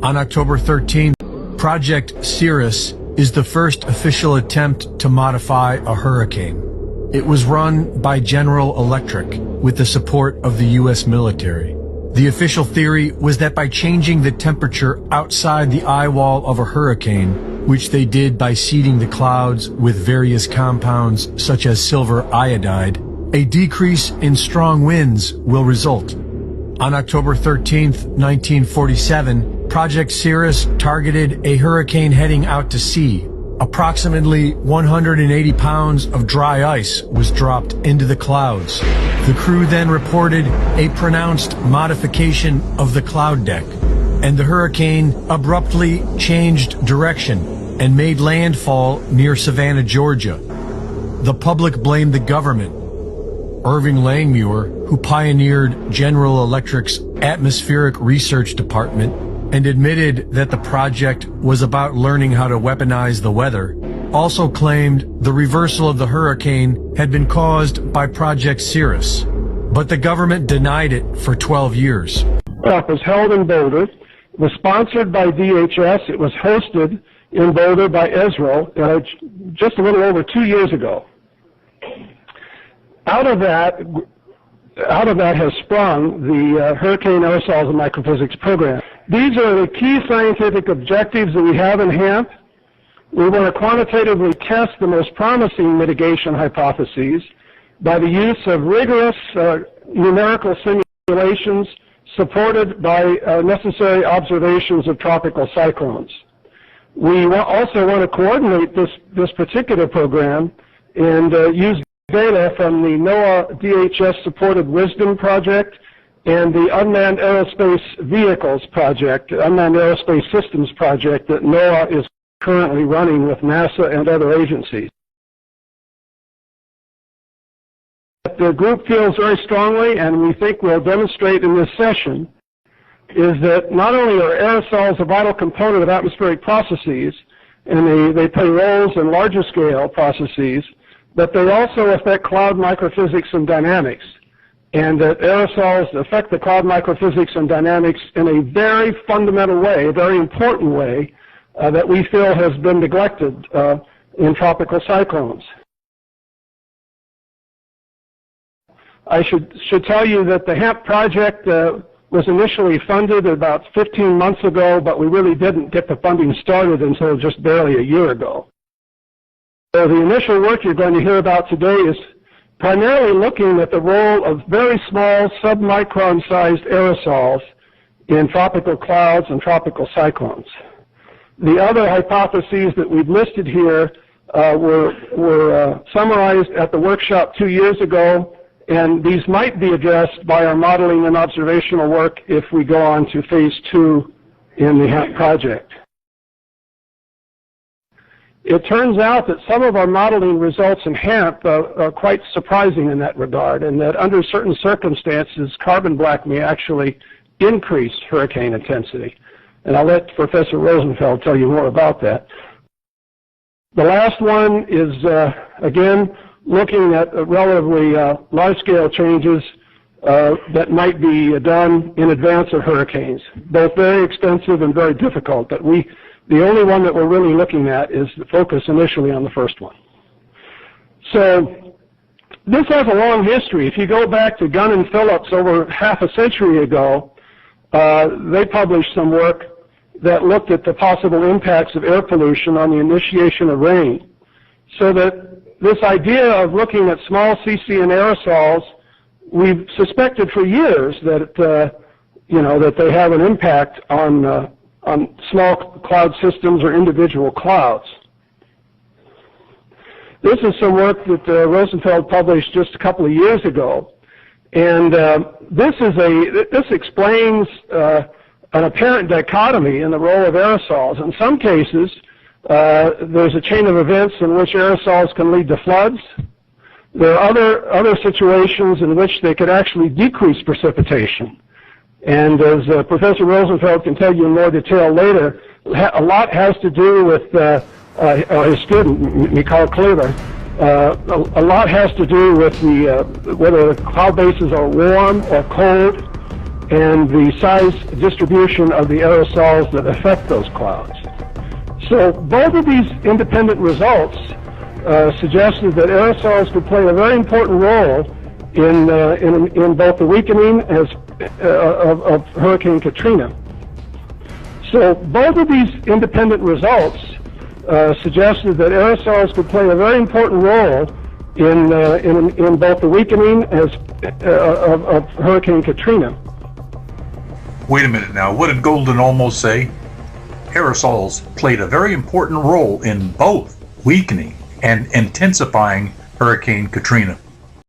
On October 13th, Project Cirrus is the first official attempt to modify a hurricane. It was run by General Electric with the support of the U.S. military. The official theory was that by changing the temperature outside the eye wall of a hurricane, which they did by seeding the clouds with various compounds such as silver iodide, a decrease in strong winds will result. On October 13th, 1947, Project Cirrus targeted a hurricane heading out to sea. Approximately 180 pounds of dry ice was dropped into the clouds. The crew then reported a pronounced modification of the cloud deck, and the hurricane abruptly changed direction and made landfall near Savannah, Georgia. The public blamed the government. Irving Langmuir, who pioneered General Electric's atmospheric research department and admitted that the project was about learning how to weaponize the weather, also claimed the reversal of the hurricane had been caused by Project Cirrus. But the government denied it for 12 years. It was held in Boulder. It was sponsored by DHS. It was hosted in Boulder by Israel just a little over 2 years ago. Out of that has sprung the Hurricane Aerosols and Microphysics program. These are the key scientific objectives that we have in HAMP. We want to quantitatively test the most promising mitigation hypotheses by the use of rigorous numerical simulations supported by necessary observations of tropical cyclones. We also want to coordinate this particular program and use data from the NOAA DHS-supported WISDOM project and the Unmanned Aerospace Vehicles project, Unmanned Aerospace Systems project that NOAA is currently running with NASA and other agencies. The group feels very strongly, and we think we'll demonstrate in this session, is that not only are aerosols a vital component of atmospheric processes, and they play roles in larger scale processes, but they also affect cloud microphysics and dynamics, and that aerosols affect the cloud microphysics and dynamics in a very fundamental way, a very important way, that we feel has been neglected in tropical cyclones. I should tell you that the HAMP project was initially funded about 15 months ago, but we really didn't get the funding started until just barely a year ago. So the initial work you're going to hear about today is primarily looking at the role of very small submicron-sized aerosols in tropical clouds and tropical cyclones. The other hypotheses that we've listed here were summarized at the workshop 2 years ago, and these might be addressed by our modeling and observational work if we go on to phase 2 in the HAMP project. It turns out that some of our modeling results in HAMP are quite surprising in that regard, and that under certain circumstances, carbon black may actually increase hurricane intensity. And I'll let Professor Rosenfeld tell you more about that. The last one is, again, looking at relatively large-scale changes that might be done in advance of hurricanes, both very expensive and very difficult, but the only one that we're really looking at is the focus initially on the first one. So this has a long history. If you go back to Gunn and Phillips over half a century ago, they published some work that looked at the possible impacts of air pollution on the initiation of rain. So that this idea of looking at small CCN aerosols, we've suspected for years that, that they have an impact on small cloud systems or individual clouds. This is some work that Rosenfeld published just a couple of years ago, and this explains an apparent dichotomy in the role of aerosols. In some cases, there's a chain of events in which aerosols can lead to floods. There are other situations in which they could actually decrease precipitation. And as Professor Rosenfeld can tell you in more detail later, a lot has to do with his student, Mikhail Kleber. A lot has to do with whether the cloud bases are warm or cold, and the size distribution of the aerosols that affect those clouds. So both of these independent results suggested that aerosols could play a very important role in both the weakening of Hurricane Katrina. So both of these independent results suggested that aerosols could play a very important role in both the weakening of Hurricane Katrina. Wait a minute now, what did Golden almost say? Aerosols played a very important role in both weakening and intensifying Hurricane Katrina.